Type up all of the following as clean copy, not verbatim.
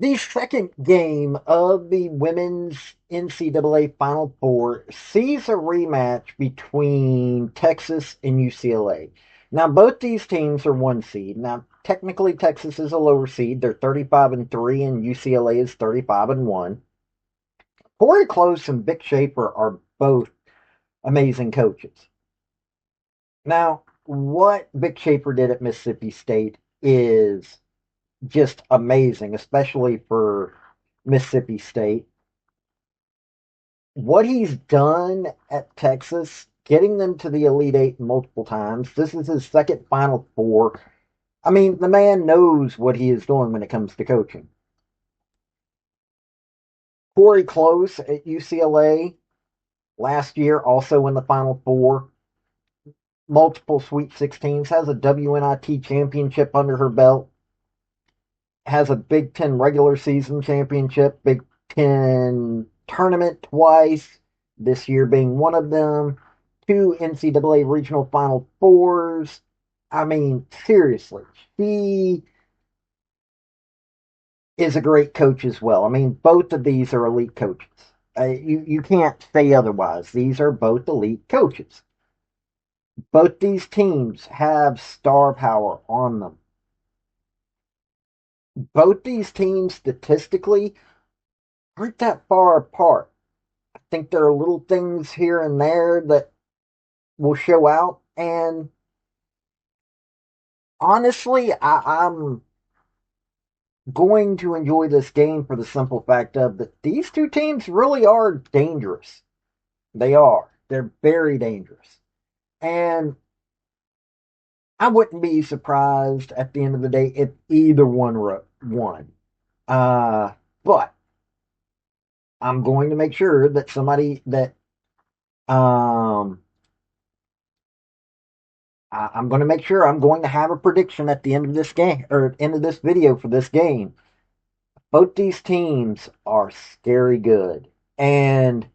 The second game of the women's NCAA Final Four sees a rematch between Texas and UCLA. Now, both these teams are one seed. Now, technically, Texas is a lower seed. They're 35-3, and UCLA is 35-1. Corey Close and Vic Schaefer are both amazing coaches. Now, what Vic Schaefer did at Mississippi State is just amazing, especially for Mississippi State. What he's done at Texas, getting them to the Elite Eight multiple times. This is his second Final Four. I mean, the man knows what he is doing when it comes to coaching. Corey Close at UCLA last year, also in the Final Four, multiple Sweet 16s, has a WNIT championship under her belt, has a Big Ten regular season championship, Big Ten tournament twice, this year being one of them, two NCAA regional Final Fours. I mean, seriously, she is a great coach as well. I mean, both of these are elite coaches. You can't say otherwise. These are both elite coaches. Both these teams have star power on them. Both these teams statistically aren't that far apart. I think there are little things here and there that will show out. And honestly, I'm going to enjoy this game for the simple fact of that these two teams really are dangerous. They are. They're very dangerous. And I wouldn't be surprised at the end of the day if either one won. But I'm going to make sure that somebody that um I'm going to make sure I'm going to have a prediction at the end of this game or end of this video for this game. Both these teams are scary good. And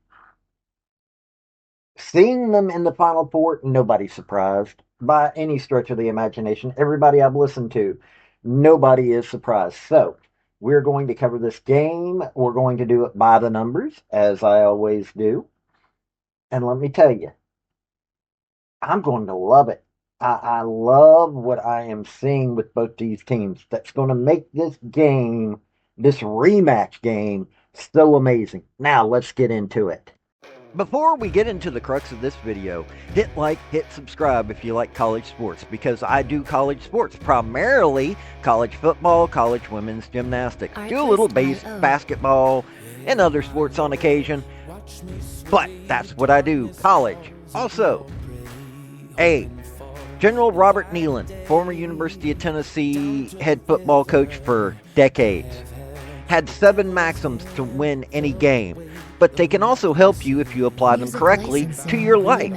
seeing them in the Final Four, nobody's surprised by any stretch of the imagination. Everybody I've listened to, nobody is surprised. So, we're going to cover this game. We're going to do it by the numbers, as I always do. And let me tell you, I'm going to love it. I love what I am seeing with both these teams. That's going to make this game, this rematch game, so amazing. Now, let's get into it. Before we get into the crux of this video, hit like, hit subscribe if you like college sports, because I do college sports, primarily college football, college women's gymnastics, do a little basketball, and other sports on occasion, but that's what I do, college. Also, General Robert Neyland, former University of Tennessee head football coach for decades, had 7 maxims to win any game, but they can also help you if you apply them correctly to your life.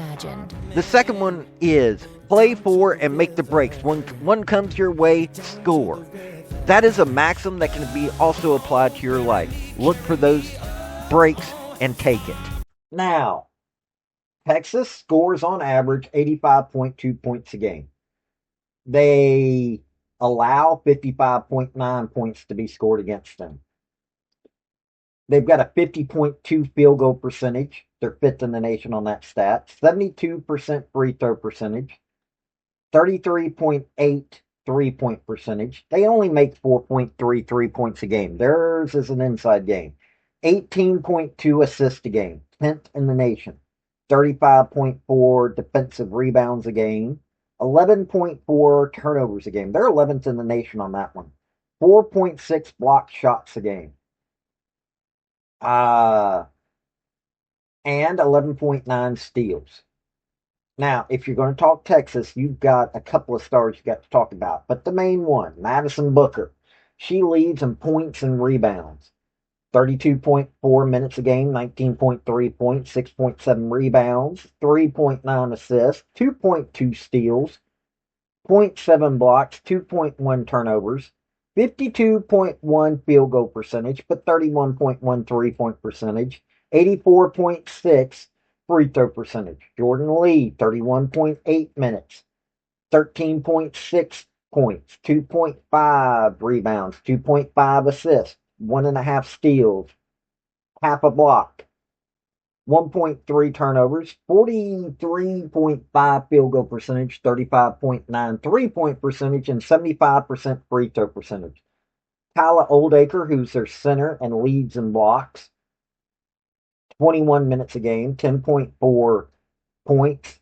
The second one is play for and make the breaks. When one comes your way, score. That is a maxim that can be also applied to your life. Look for those breaks and take it. Now, Texas scores on average 85.2 points a game. They allow 55.9 points to be scored against them. They've got a 50.2 field goal percentage. They're fifth in the nation on that stat. 72% free throw percentage. 33.8 3-point percentage. They only make 4.3 3-points a game. Theirs is an inside game. 18.2 assists a game. 10th in the nation. 35.4 defensive rebounds a game. 11.4 turnovers a game. They're 11th in the nation on that one. 4.6 blocked shots a game. And 11.9 steals. Now, if you're going to talk Texas, you've got a couple of stars you got to talk about. But the main one, Madison Booker, she leads in points and rebounds. 32.4 minutes a game, 19.3 points, 6.7 rebounds, 3.9 assists, 2.2 steals, 0.7 blocks, 2.1 turnovers, 52.1 field goal percentage, but 31.1 3-point percentage, 84.6 free throw percentage. Jordan Lee, 31.8 minutes, 13.6 points, 2.5 rebounds, 2.5 assists, 1.5 steals, half a block, 1.3 turnovers, 43.5 field goal percentage, 35.9 3-point percentage, and 75% free throw percentage. Kyla Oldacre, who's their center and leads in blocks, 21 minutes a game, 10.4 points,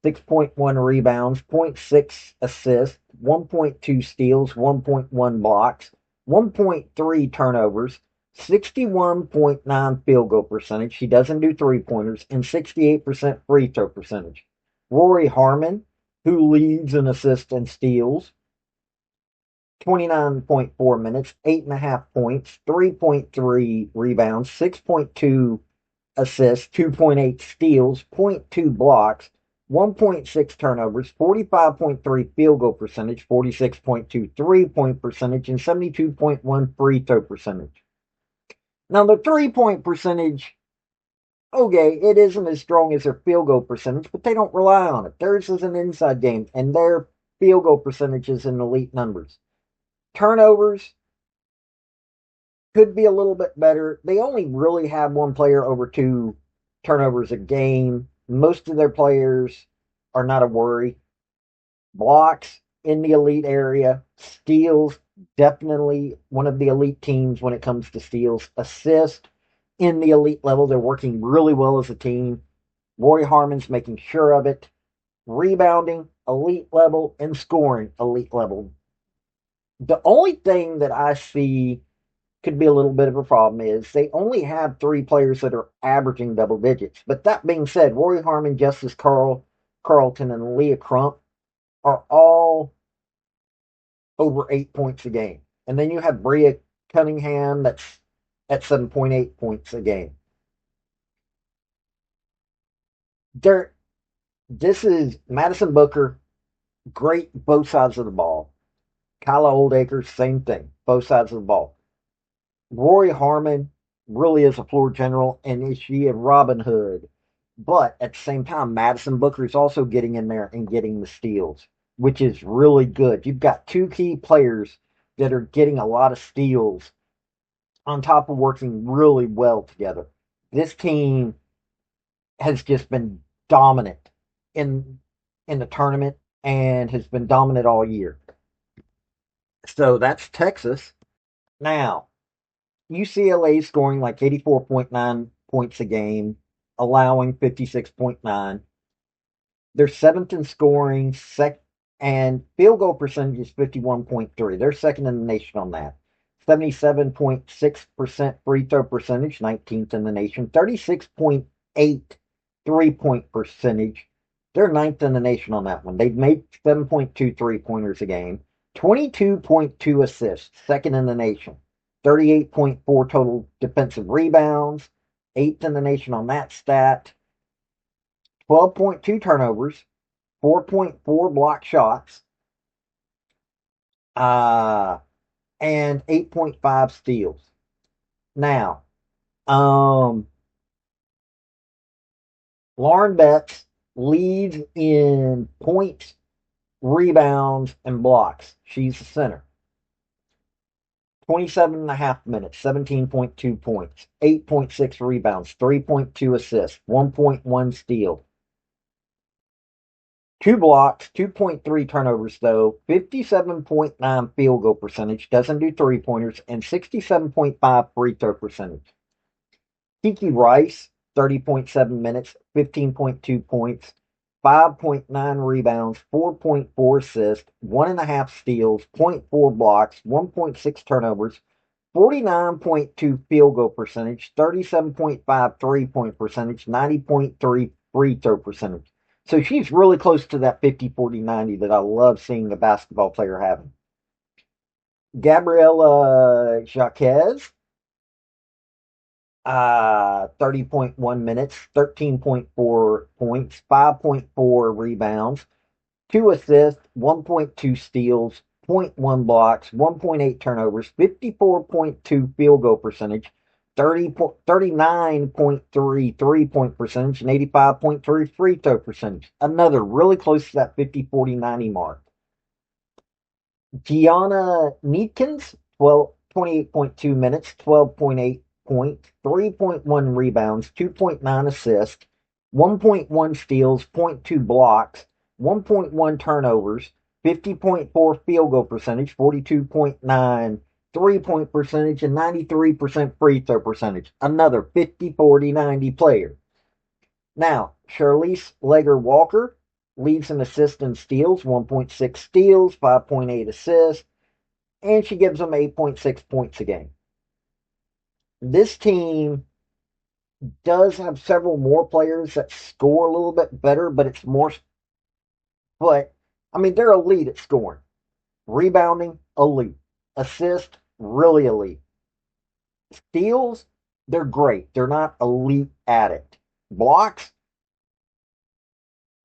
6.1 rebounds, zero point 0.6 assists, 1.2 steals, 1.1 blocks, 1.3 turnovers, 61.9 field goal percentage. She doesn't do three-pointers, and 68% free throw percentage. Rory Harmon, who leads in assists and steals, 29.4 minutes, 8.5 points, 3.3 rebounds, 6.2 assists, 2.8 steals, zero point 0.2 blocks, 1.6 turnovers, 45.3 field goal percentage, 46.2 3-point percentage, and 72.1 free throw percentage. Now, the 3-point percentage, okay, it isn't as strong as their field goal percentage, but they don't rely on it. Theirs is an inside game, and their field goal percentage is in elite numbers. Turnovers could be a little bit better. They only really have one player over 2 turnovers a game. Most of their players are not a worry. Blocks in the elite area. Steals, definitely one of the elite teams when it comes to steals. Assist in the elite level. They're working really well as a team. Roy Harmon's making sure of it. Rebounding, elite level, and scoring, elite level. The only thing that I see could be a little bit of a problem is they only have 3 players that are averaging double digits. But that being said, Rory Harmon, Justice Carlton, and Leah Crump are all over 8 points a game. And then you have Bria Cunningham that's at 7.8 points a game. This is Madison Booker, great both sides of the ball. Kyla Oldacre, same thing, both sides of the ball. Rory Harmon really is a floor general, and is she a Robin Hood? But at the same time, Madison Booker is also getting in there and getting the steals, which is really good. You've got 2 key players that are getting a lot of steals on top of working really well together. This team has just been dominant in the tournament and has been dominant all year. So that's Texas. Now, UCLA scoring like 84.9 points a game, allowing 56.9. They're 7th in scoring, and field goal percentage is 51.3. They're second in the nation on that. 77.6% free throw percentage, 19th in the nation. 36.8 3-point percentage. They're 9th in the nation on that one. They've made 7.2 3-pointers a game. 22.2 assists, second in the nation. 38.4 total defensive rebounds, 8th in the nation on that stat. 12.2 turnovers, 4.4 block shots, and 8.5 steals. Now, Lauren Betts leads in points, rebounds, and blocks. She's the center. 27.5 minutes, 17.2 points, 8.6 rebounds, 3.2 assists, 1.1 steal. 2 blocks, 2.3 turnovers though, 57.9 field goal percentage, doesn't do three-pointers, and 67.5 free throw percentage. Kiki Rice, 30.7 minutes, 15.2 points, 5.9 rebounds, 4.4 assists, 1.5 steals, 0.4 blocks, 1.6 turnovers, 49.2 field goal percentage, 37.5 3-point percentage, 90.3 free throw percentage. So she's really close to that 50-40-90 that I love seeing the basketball player having. Gabriela Jaquez, 30.1 minutes, 13.4 points, 5.4 rebounds, 2 assists, 1.2 steals, 0.1 blocks, 1.8 turnovers, 54.2 field goal percentage, 39.3 3-point percentage, and 85.3 free throw percentage. Another really close to that 50-40-90 mark. Gianna Needkins, 28.2 minutes, 12.8 points, 3.1 rebounds, 2.9 assists, 1.1 steals, zero point 0.2 blocks, 1.1 turnovers, 50.4 field goal percentage, 42.9 3-point percentage, and 93% free throw percentage. Another 50-40-90 player. Now, Charlize Lager Walker leads in assists and steals, 1.6 steals, 5.8 assists, and she gives them 8.6 points a game. This team does have several more players that score a little bit better, but it's more. But I mean, they're elite at scoring, rebounding, elite, assist, really elite, steals. They're great. They're not elite at it. Blocks.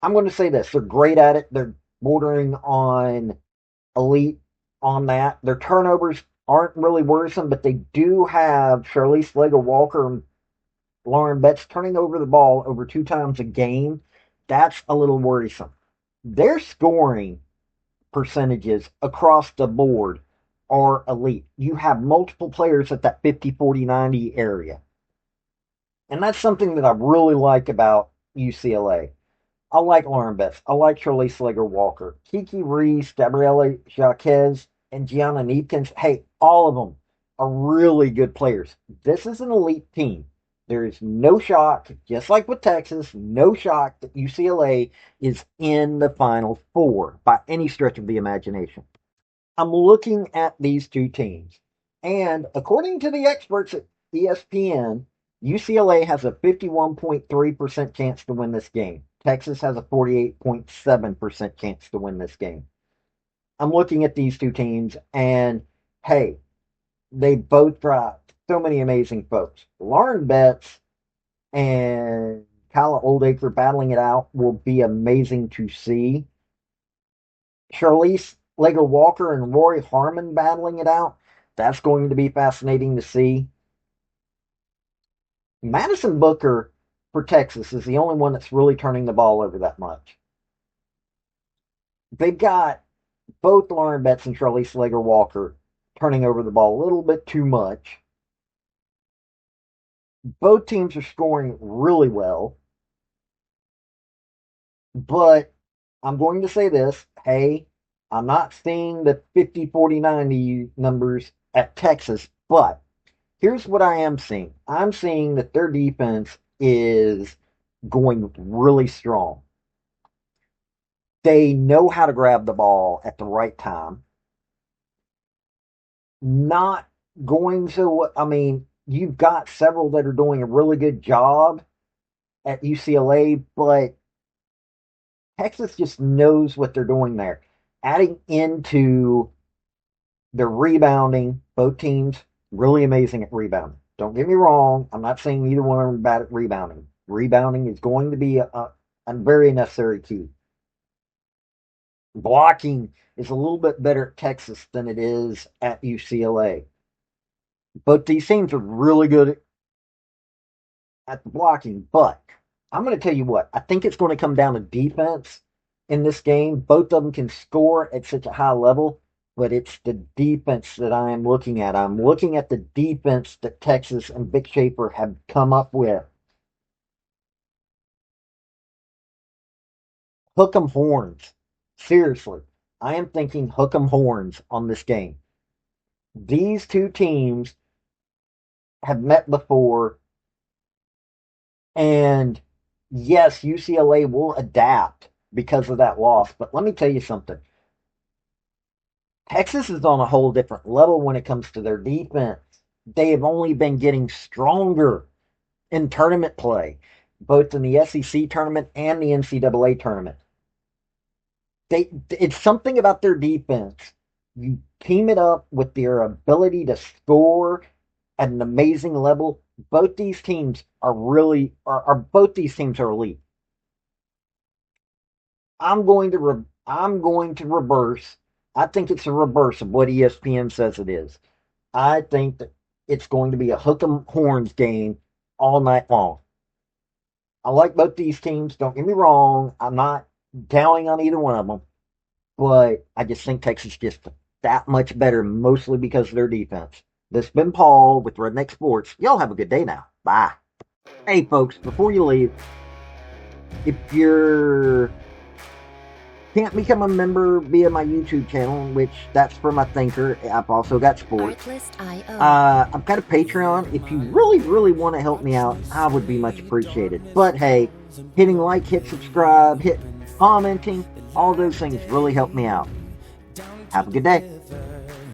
I'm going to say this: they're great at it. They're bordering on elite on that. Their turnovers aren't really worrisome, but they do have Charlize Lager Walker and Lauren Betts turning over the ball over 2 times a game. That's a little worrisome. Their scoring percentages across the board are elite. You have multiple players at that 50-40-90 area. And that's something that I really like about UCLA. I like Lauren Betts. I like Charlize Lager Walker. Kiki Reese, Gabriella Jaquez, and Gianna Neepkins. Hey, all of them are really good players. This is an elite team. There is no shock, just like with Texas, no shock that UCLA is in the Final Four by any stretch of the imagination. I'm looking at these two teams, and according to the experts at ESPN, UCLA has a 51.3% chance to win this game. Texas has a 48.7% chance to win this game. I'm looking at these two teams, and hey, they both got so many amazing folks. Lauren Betts and Kyla Oldacre battling it out will be amazing to see. Charlize Lager Walker and Rory Harmon battling it out. That's going to be fascinating to see. Madison Booker for Texas is the only one that's really turning the ball over that much. They've got both Lauren Betts and Charlize Lager Walker turning over the ball a little bit too much. Both teams are scoring really well. But I'm going to say this. Hey, I'm not seeing the 50-40-90 numbers at Texas, but here's what I am seeing. I'm seeing that their defense is going really strong. They know how to grab the ball at the right time. Not going to, I mean, you've got several that are doing a really good job at UCLA, but Texas just knows what they're doing there. Adding into their rebounding, both teams really amazing at rebounding. Don't get me wrong. I'm not saying either one of them bad at rebounding. Rebounding is going to be a very necessary key. Blocking is a little bit better at Texas than it is at UCLA. Both these teams are really good at the blocking, but I'm going to tell you what, I think it's going to come down to defense in this game. Both of them can score at such a high level, but it's the defense that I am looking at. I'm looking at the defense that Texas and Vic Schaefer have come up with. Hook 'em horns. Seriously, I am thinking hook 'em horns on this game. These two teams have met before, and yes, UCLA will adapt because of that loss. But let me tell you something. Texas is on a whole different level when it comes to their defense. They have only been getting stronger in tournament play, both in the SEC tournament and the NCAA tournament. It's something about their defense. You team it up with their ability to score at an amazing level. Both these teams are really are both these teams are elite. I'm going to reverse. I think it's a reverse of what ESPN says it is. I think that it's going to be a hook 'em horns game all night long. I like both these teams. Don't get me wrong. I'm not downing on either one of them, but I just think Texas just that much better, mostly because of their defense. This has been Paul with Redneck Sports. Y'all have a good day now. Bye. Hey, folks, before you leave, if you're can't become a member via my YouTube channel, which that's for my thinker. I've also got sports. I've got a Patreon. If you really, really want to help me out, I would be much appreciated. But hey, hitting like, hit subscribe, hit commenting, all those things really help me out. Have a good day.